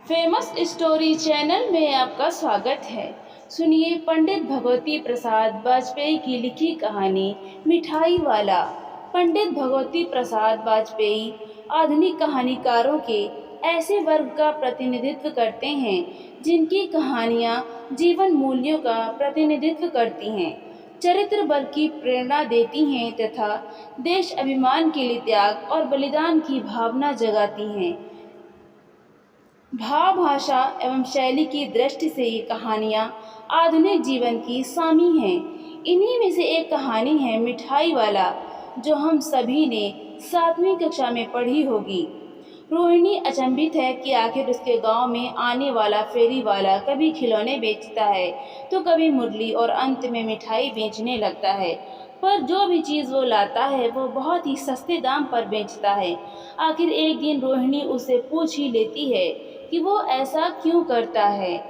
Famous story channel में आपका स्वागत है। सुनिए पंडित भगवती प्रसाद वाजपेयी की लिखी कहानी मिठाई वाला। पंडित भगवती प्रसाद वाजपेयी आधुनिक कहानीकारों के ऐसे वर्ग का प्रतिनिधित्व करते हैं जिनकी कहानियाँ जीवन मूल्यों का प्रतिनिधित्व करती हैं, चरित्र बल की प्रेरणा देती हैं तथा देश अभिमान के लिए त्याग और बलिदान की भावना जगाती हैं। भाव, भाषा एवं शैली की दृष्टि से ये कहानियाँ आधुनिक जीवन की सामी हैं। इन्हीं में से एक कहानी है मिठाई वाला, जो हम सभी ने 7वीं कक्षा में पढ़ी होगी। रोहिणी अचंभित है कि आखिर उसके गांव में आने वाला फेरी वाला कभी खिलौने बेचता है तो कभी मुरली और अंत में मिठाई बेचने लगता है, पर जो भी चीज़ वो लाता है वो बहुत ही सस्ते दाम पर बेचता है। आखिर एक दिन रोहिणी उससे पूछ ही लेती है कि वो ऐसा क्यों करता है।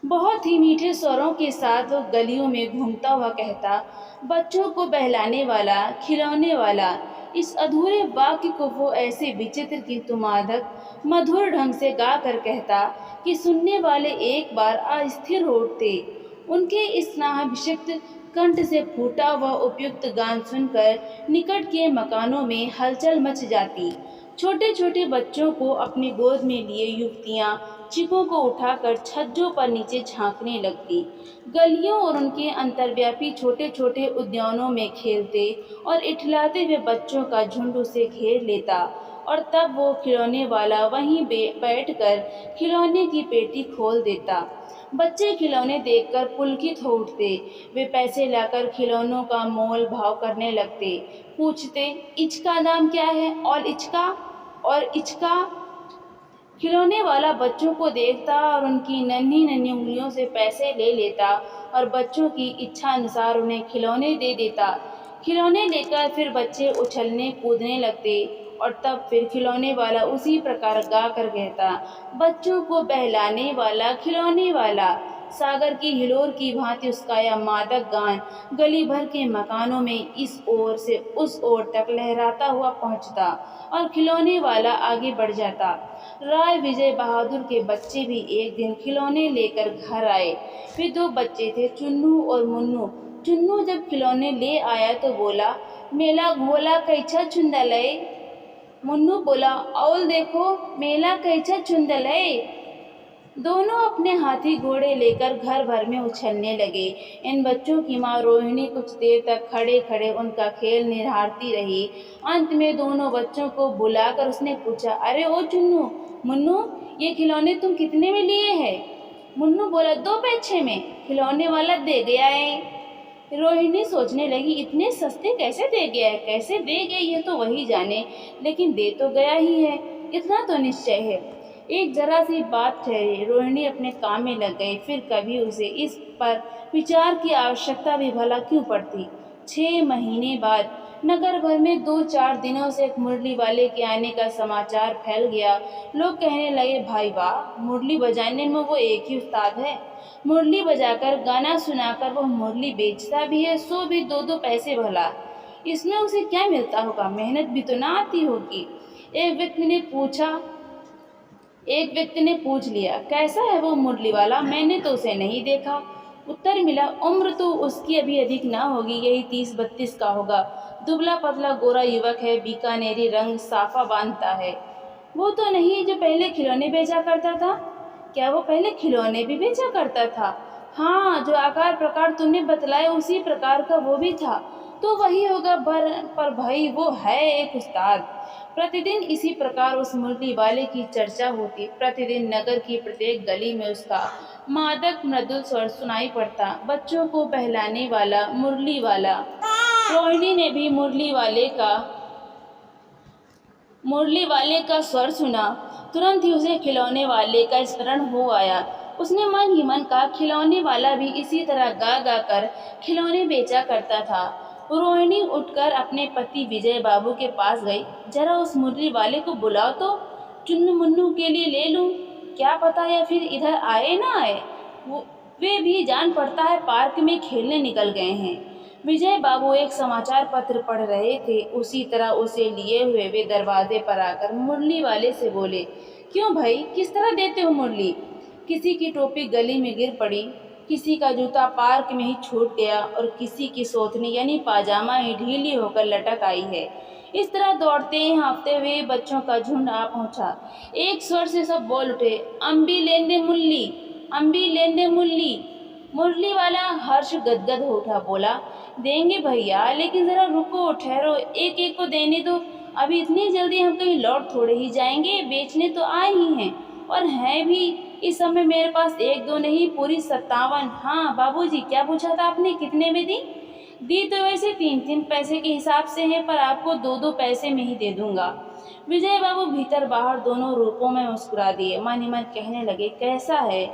बहुत ही मीठे स्वरों के साथ वो गलियों में घूमता हुआ कहता, बच्चों को बहलाने वाला, खिलौने वाला। इस अधूरे वाक्य को वो ऐसे विचित्र किंतु मादक मधुर ढंग से गा कर कहता कि सुनने वाले एक बार अस्थिर हो उठते। उनके स्नेहाभिषिक्त कंठ से फूटा हुआ उपयुक्त गान सुनकर निकट के मकानों में हलचल मच जाती। छोटे छोटे बच्चों को अपनी गोद में लिए युवतियाँ चिकों को उठाकर छज्जों पर नीचे झांकने लगती। गलियों और उनके अंतर्व्यापी छोटे छोटे उद्यानों में खेलते और इठलाते हुए बच्चों का झुंड उसे घेर लेता, और तब वो खिलौने वाला वहीं बैठकर खिलौने की पेटी खोल देता। बच्चे खिलौने देखकर पुलकित हो उठते। वे पैसे लाकर खिलौनों का मोल भाव करने लगते। पूछते, इचका दाम क्या है और इचका। खिलौने वाला बच्चों को देखता और उनकी नन्ही नन्ही उंगलियों से पैसे ले लेता और बच्चों की इच्छा अनुसार उन्हें खिलौने दे देता। खिलौने लेकर फिर बच्चे उछलने कूदने लगते, और तब फिर खिलौने वाला उसी प्रकार गा कर कहता, बच्चों को बहलाने वाला, खिलौने वाला। सागर की हिलोर की भांति उसका यह मादक गान गली भर के मकानों में इस ओर से उस ओर तक लहराता हुआ पहुंचता और खिलौने वाला आगे बढ़ जाता। राय विजय बहादुर के बच्चे भी एक दिन खिलौने लेकर घर आए। वे 2 बच्चे थे, चुन्नू और मुन्नू। चुन्नू जब खिलौने ले आया तो बोला, मेला घोला कैछा चुंदलय। मुन्नू बोला, औल देखो मेला कैछा चुंदलय। दोनों अपने हाथी घोड़े लेकर घर भर में उछलने लगे। इन बच्चों की माँ रोहिणी कुछ देर तक खड़े खड़े उनका खेल निहारती रही। अंत में दोनों बच्चों को बुलाकर उसने पूछा, अरे ओ चुन्नू मुन्नू, ये खिलौने तुम कितने में लिए हैं? मुन्नू बोला, 2 पैसे में। खिलौने वाला दे गया है। रोहिणी सोचने लगी, इतने सस्ते कैसे दे गया है, कैसे दे गया ये तो वही जाने, लेकिन दे तो गया ही है, इतना तो निश्चय है। एक जरा सी बात ठहरी। रोहिणी अपने काम में लग गई। फिर कभी उसे इस पर विचार की आवश्यकता भी भला क्यों पड़ती। 6 महीने बाद नगर भर में 2-4 दिनों से एक मुरली वाले के आने का समाचार फैल गया। लोग कहने लगे, भाई वाह, मुरली बजाने में वो एक ही उस्ताद है। मुरली बजाकर गाना सुनाकर वह मुरली बेचता भी है, सो भी 2-2 पैसे भला। इसमें उसे क्या मिलता होगा, मेहनत भी तो ना आती होगी। एक व्यक्ति ने पूछ लिया, कैसा है वो मुरली वाला, मैंने तो उसे नहीं देखा। उत्तर मिला, उम्र तो उसकी अभी अधिक ना होगी, यही 30-32 का होगा। दुबला पतला गोरा युवक है, बीकानेरी रंग, साफा बांधता है। वो तो नहीं जो पहले खिलौने बेचा करता था? क्या वो पहले खिलौने भी बेचा करता था? हाँ, जो आकार प्रकार तुमने बतलाया उसी प्रकार का वो भी था। तो वही होगा, पर भाई वो है एक उस्ताद। प्रतिदिन इसी प्रकार उस मुरली वाले की चर्चा होती। प्रतिदिन नगर की प्रत्येक गली में उसका मादक मृदुल स्वर सुनाई पड़ता, बच्चों को बहलाने वाला, मुरली वाला। रोहिणी ने भी मुरली वाले का स्वर सुना। तुरंत ही उसे खिलौने वाले का स्मरण हो आया। उसने मन ही मन कहा, खिलौने वाला भी इसी तरह गा गा कर खिलौने बेचा करता था। रोहिणी उठकर अपने पति विजय बाबू के पास गई। जरा उस मुरली वाले को बुलाओ तो, चुन्नू मुन्नू के लिए ले लूं। क्या पता या फिर इधर आए ना आए, वे भी जान पड़ता है पार्क में खेलने निकल गए हैं। विजय बाबू एक समाचार पत्र पढ़ रहे थे। उसी तरह उसे लिए हुए वे दरवाजे पर आकर मुरली वाले से बोले, क्यों भाई, किस तरह देते हो मुरली? किसी की टोपी गली में गिर पड़ी, किसी का जूता पार्क में ही छूट गया और किसी की सोथनी यानी पाजामा ही ढीली होकर लटक आई है। इस तरह दौड़ते हाँफते हुए बच्चों का झुंड आ पहुंचा। एक स्वर से सब बोल उठे, अम्बी लेंदे मुल्ली, अम्बी लेंदे मुल्ली। मुरली वाला हर्ष गदगद हो उठा, बोला, देंगे भैया, लेकिन जरा रुको, ठहरो, एक एक को देने दो। अभी इतनी जल्दी हम कहीं लौट थोड़े ही जाएंगे, बेचने तो आए ही हैं, और हैं भी। इस समय मेरे पास एक दो नहीं, पूरी 57। हाँ बाबूजी, क्या पूछा था आपने, कितने में दी? दी तो वैसे 3-3 पैसे के हिसाब से है, पर आपको 2-2 पैसे में ही दे दूंगा। विजय बाबू भीतर बाहर दोनों रूपों में मुस्कुरा दिए। मन ही मन कहने लगे, कैसा है,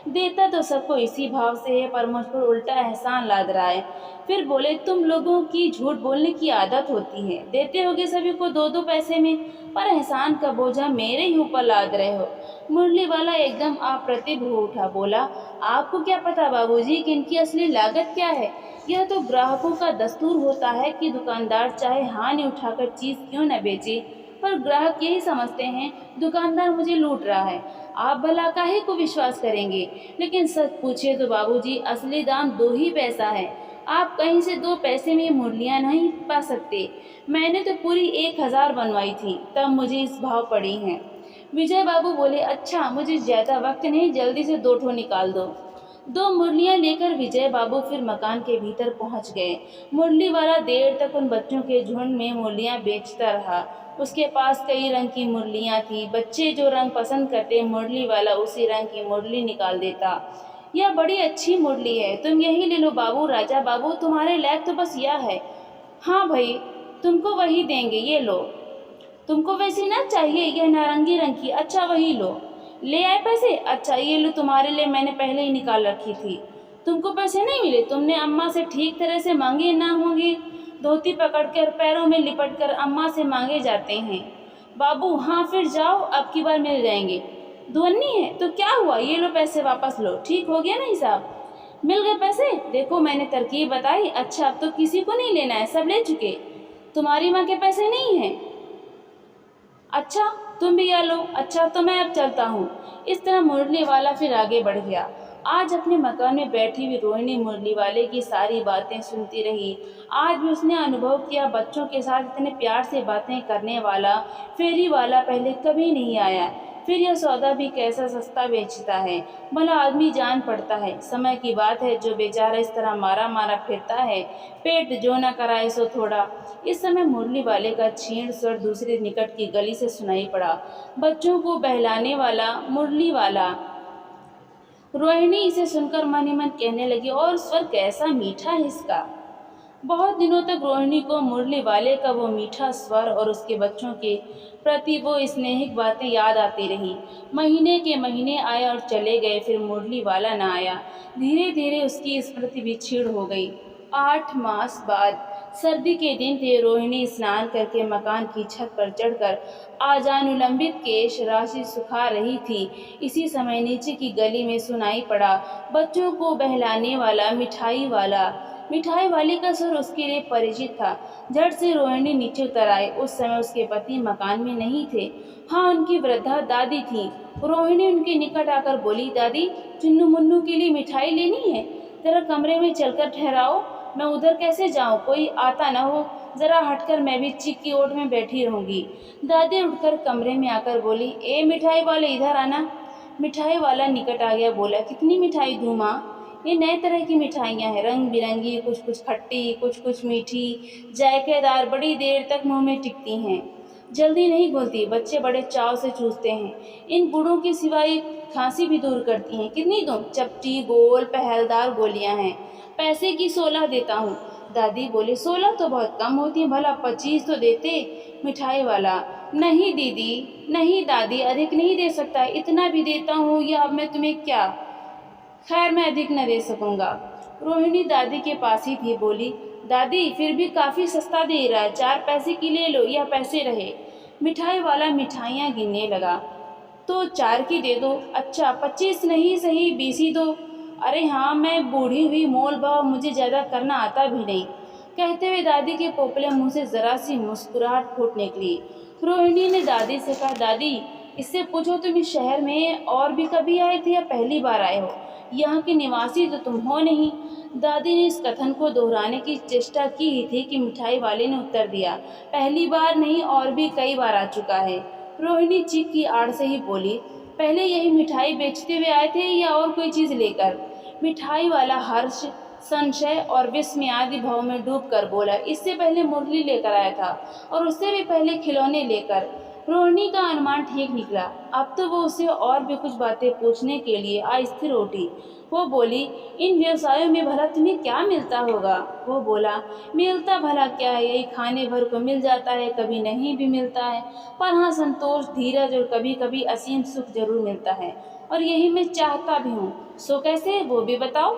देता तो सबको इसी भाव से है, पर मुझ पर उल्टा एहसान लाद रहा है। फिर बोले, तुम लोगों की झूठ बोलने की आदत होती है, देते होगे सभी को 2-2 पैसे में, पर एहसान का बोझा मेरे ही ऊपर लाद रहे हो। मुरली वाला एकदम अप्रतिभ हो उठा, बोला, आपको क्या पता बाबूजी कि इनकी असली लागत क्या है? यह तो ग्राहकों का दस्तूर होता है कि दुकानदार चाहे हानि उठाकर चीज क्यों न बेचे, पर ग्राहक यही समझते हैं दुकानदार मुझे लूट रहा है। आप भला काहे को विश्वास करेंगे? लेकिन सच पूछे तो बाबूजी, असली दाम 2 ही पैसा है। आप कहीं से 2 पैसे में मुरलियाँ नहीं पा सकते। मैंने तो पूरी 1000 बनवाई थी, तब मुझे इस भाव पड़ी हैं। विजय बाबू बोले, अच्छा, मुझे ज़्यादा वक्त नहीं, जल्दी से 2 ठो निकाल दो। 2 मुरलियाँ लेकर विजय बाबू फिर मकान के भीतर पहुंच गए। मुरली वाला देर तक उन बच्चों के झुंड में मुरलियाँ बेचता रहा। उसके पास कई रंग की मुरलियाँ थी। बच्चे जो रंग पसंद करते, मुरली वाला उसी रंग की मुरली निकाल देता। यह बड़ी अच्छी मुरली है, तुम यही ले लो बाबू। राजा बाबू, तुम्हारे लायक तो बस यह है। हाँ भाई, तुमको वही देंगे, ये लो। तुमको वैसी ना चाहिए, यह नारंगी रंग की, अच्छा वही लो। ले आए पैसे? अच्छा ये लो, तुम्हारे लिए मैंने पहले ही निकाल रखी थी। तुमको पैसे नहीं मिले? तुमने अम्मा से ठीक तरह से मांगे ना होंगे। धोती पकड़कर पैरों में लिपटकर अम्मा से मांगे जाते हैं। बाबू, हाँ फिर जाओ, अब की बार मिल जाएंगे। दुअन्नी है तो क्या हुआ, ये लो पैसे वापस लो, ठीक हो गया ना हिसाब? मिल गए पैसे? देखो मैंने तरकीब बताई। अच्छा, अब तो किसी को नहीं लेना है, सब ले चुके। तुम्हारी माँ के पैसे नहीं हैं? अच्छा, तुम भी आ लो। अच्छा, तो मैं अब चलता हूँ। इस तरह मुरली वाला फिर आगे बढ़ गया। आज अपने मकान में बैठी हुई रोहिणी मुरली वाले की सारी बातें सुनती रही। आज भी उसने अनुभव किया, बच्चों के साथ इतने प्यार से बातें करने वाला फेरी वाला पहले कभी नहीं आया। फिर यह सौदा भी कैसा सस्ता बेचता है, भला आदमी जान पड़ता है। समय की बात है, जो बेचारा इस तरह मारा मारा फिरता है, पेट जो न कराए सो थोड़ा। इस समय मुरली वाले का क्षीण स्वर दूसरे निकट की गली से सुनाई पड़ा, बच्चों को बहलाने वाला मुरली वाला। रोहिणी इसे सुनकर मन ही मन कहने लगी, और स्वर कैसा मीठा है इसका। बहुत दिनों तक रोहिणी को मुरली वाले का वो मीठा स्वर और उसके बच्चों के प्रति वो स्नेहिक बातें याद आती रही। महीने के महीने आए और चले गए, फिर मुरली वाला न आया। धीरे धीरे उसकी स्मृति भी क्षीण हो गई। 8 मास बाद सर्दी के दिन थे। रोहिणी स्नान करके मकान की छत पर चढ़कर आजानुलंबित केश राशि सुखा रही थी। इसी समय नीचे की गली में सुनाई पड़ा बच्चों को बहलाने वाला मिठाई वाला। मिठाई वाले का सुर उसके लिए परिचित था। झट से रोहिणी नीचे उतर आई। उस समय उसके पति मकान में नहीं थे। हाँ, उनकी वृद्धा दादी थी। रोहिणी उनके निकट आकर बोली, दादी, चुन्नू मुन्नू के लिए मिठाई लेनी है? जरा कमरे में चलकर ठहराओ, मैं उधर कैसे जाऊं, कोई आता न हो। जरा हटकर मैं भी चिक की ओट में बैठी रहूंगी। दादी उठकर कमरे में आकर बोली, ए मिठाई वाले, इधर आना। मिठाई वाला निकट आ गया, बोला, कितनी मिठाई दूं माँ? ये नए तरह की मिठाइयाँ हैं, रंग बिरंगी, कुछ कुछ खट्टी, कुछ कुछ मीठी, जायकेदार, बड़ी देर तक मुंह में टिकती हैं, जल्दी नहीं घुलती, बच्चे बड़े चाव से चूसते हैं। इन गुड़ों के सिवाय खांसी भी दूर करती हैं। कितनी दूं? चपटी गोल पहलदार गोलियां हैं। पैसे की 16 देता हूँ। दादी बोली, 16 तो बहुत कम होती हैं, भला 25 तो देते। मिठाई वाला, नहीं दीदी, नहीं दादी, अधिक नहीं दे सकता, इतना भी देता हूँ, या अब मैं तुम्हें क्या। खैर, मैं अधिक न दे सकूंगा। रोहिणी दादी के पास ही थी, बोली, दादी फिर भी काफ़ी सस्ता दे रहा है, 4 पैसे की ले लो, यह पैसे रहे। मिठाई वाला मिठाइयाँ गिनने लगा। तो 4 की दे दो। अच्छा, 25 नहीं सही, 20 ही दो। अरे हाँ, मैं बूढ़ी हुई, मोल भाव मुझे ज़्यादा करना आता भी नहीं। कहते हुए दादी के पोपले मुंह से जरा सी मुस्कुराहट फूट निकली। रोहिणी ने दादी से कहा, दादी इससे पूछो तुम इस शहर में और भी कभी आए थे या पहली बार आए हो? यहाँ के निवासी तो तुम हो नहीं। दादी ने इस कथन को दोहराने की चेष्टा की ही थी कि मिठाई वाले ने उत्तर दिया, पहली बार नहीं और भी कई बार आ चुका है। रोहिणी चीख की आड़ से ही बोली, पहले यही मिठाई बेचते हुए आए थे या और कोई चीज़ लेकर? मिठाई वाला हर्ष, संशय और विस्मय आदि भाव में डूब कर बोला, इससे पहले मुरली लेकर आया था और उससे भी पहले खिलौने लेकर। रोहिणी का अनुमान ठीक निकला। अब तो वो उसे और भी कुछ बातें पूछने के लिए अस्थिर उठी। वो बोली, इन व्यवसायों में भला तुम्हें क्या मिलता होगा? वो बोला, मिलता भला क्या है, यही खाने भर को मिल जाता है, कभी नहीं भी मिलता है, पर हाँ संतोष, धीरज और कभी कभी असीम सुख जरूर मिलता है, और यही मैं चाहता भी हूँ। सो कैसे, वो भी बताओ।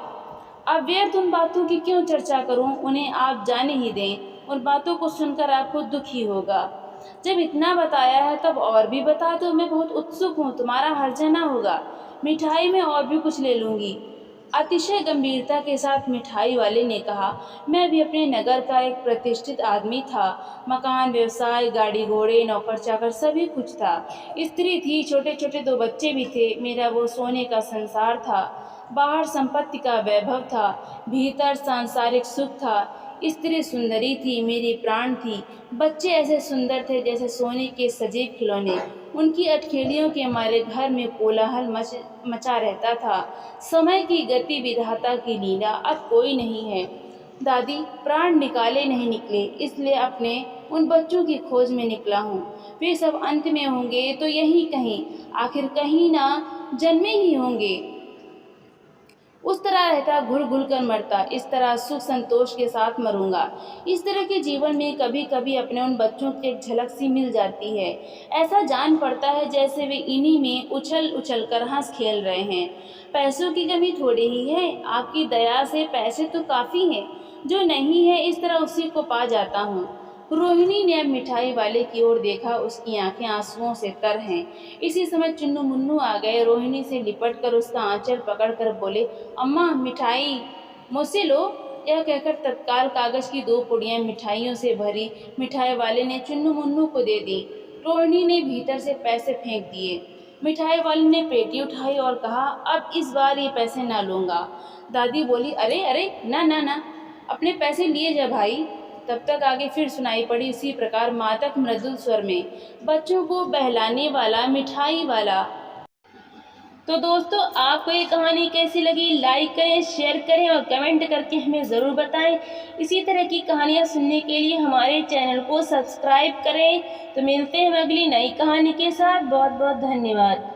अब व्यर्थ उन बातों की क्यों चर्चा करूं, उन्हें आप जाने ही दें। उन बातों को सुनकर आपको दुख ही होगा। जब इतना बताया है तब और भी बता दो, मैं बहुत उत्सुक हूँ, तुम्हारा हर्जा ना होगा। मिठाई में और भी कुछ ले लूँगी। अतिशय गंभीरता के साथ मिठाई वाले ने कहा, मैं भी अपने नगर का एक प्रतिष्ठित आदमी था। मकान, व्यवसाय, गाड़ी घोड़े, नौकर चाकर सभी कुछ था। स्त्री थी, छोटे छोटे 2 बच्चे भी थे। मेरा वो सोने का संसार था। बाहर संपत्ति का वैभव था, भीतर सांसारिक सुख था। स्त्री सुंदरी थी, मेरी प्राण थी। बच्चे ऐसे सुंदर थे जैसे सोने के सजीव खिलौने। उनकी अटखेलियों के मारे घर में कोलाहल मचा रहता था। समय की गति विधाता की लीला, अब कोई नहीं है। दादी, प्राण निकाले नहीं निकले, इसलिए अपने उन बच्चों की खोज में निकला हूँ। वे सब अंत में होंगे तो यहीं कहीं, आखिर कहीं ना जन्मे ही होंगे। उस तरह रहता, घुल घुल कर मरता, इस तरह सुख संतोष के साथ मरूंगा। इस तरह के जीवन में कभी कभी अपने उन बच्चों की एक झलक सी मिल जाती है। ऐसा जान पड़ता है जैसे वे इन्हीं में उछल उछल कर हंस खेल रहे हैं। पैसों की कमी थोड़ी ही है, आपकी दया से पैसे तो काफ़ी हैं। जो नहीं है इस तरह उसी को पा जाता हूँ। रोहिणी ने अब मिठाई वाले की ओर देखा, उसकी आंखें आंसुओं से तर हैं। इसी समय चुन्नू मुन्नू आ गए। रोहिणी से लिपट कर उसका आंचल पकड़कर बोले, अम्मा मिठाई मुझसे लो। यह कहकर तत्काल कागज की 2 पुड़ियाँ मिठाइयों से भरी मिठाई वाले ने चुन्नू मुन्नू को दे दी। रोहिणी ने भीतर से पैसे फेंक दिए। मिठाई वाले ने पेटी उठाई और कहा, अब इस बार ये पैसे ना लूँगा। दादी बोली, अरे अरे, ना ना ना, अपने पैसे लिए जा भाई। तब तक आगे फिर सुनाई पड़ी उसी प्रकार मादक मृदुल स्वर में, बच्चों को बहलाने वाला मिठाई वाला। तो दोस्तों, आपको ये कहानी कैसी लगी? लाइक करें, शेयर करें और कमेंट करके हमें ज़रूर बताएं। इसी तरह की कहानियाँ सुनने के लिए हमारे चैनल को सब्सक्राइब करें। तो मिलते हैं अगली नई कहानी के साथ। बहुत बहुत धन्यवाद।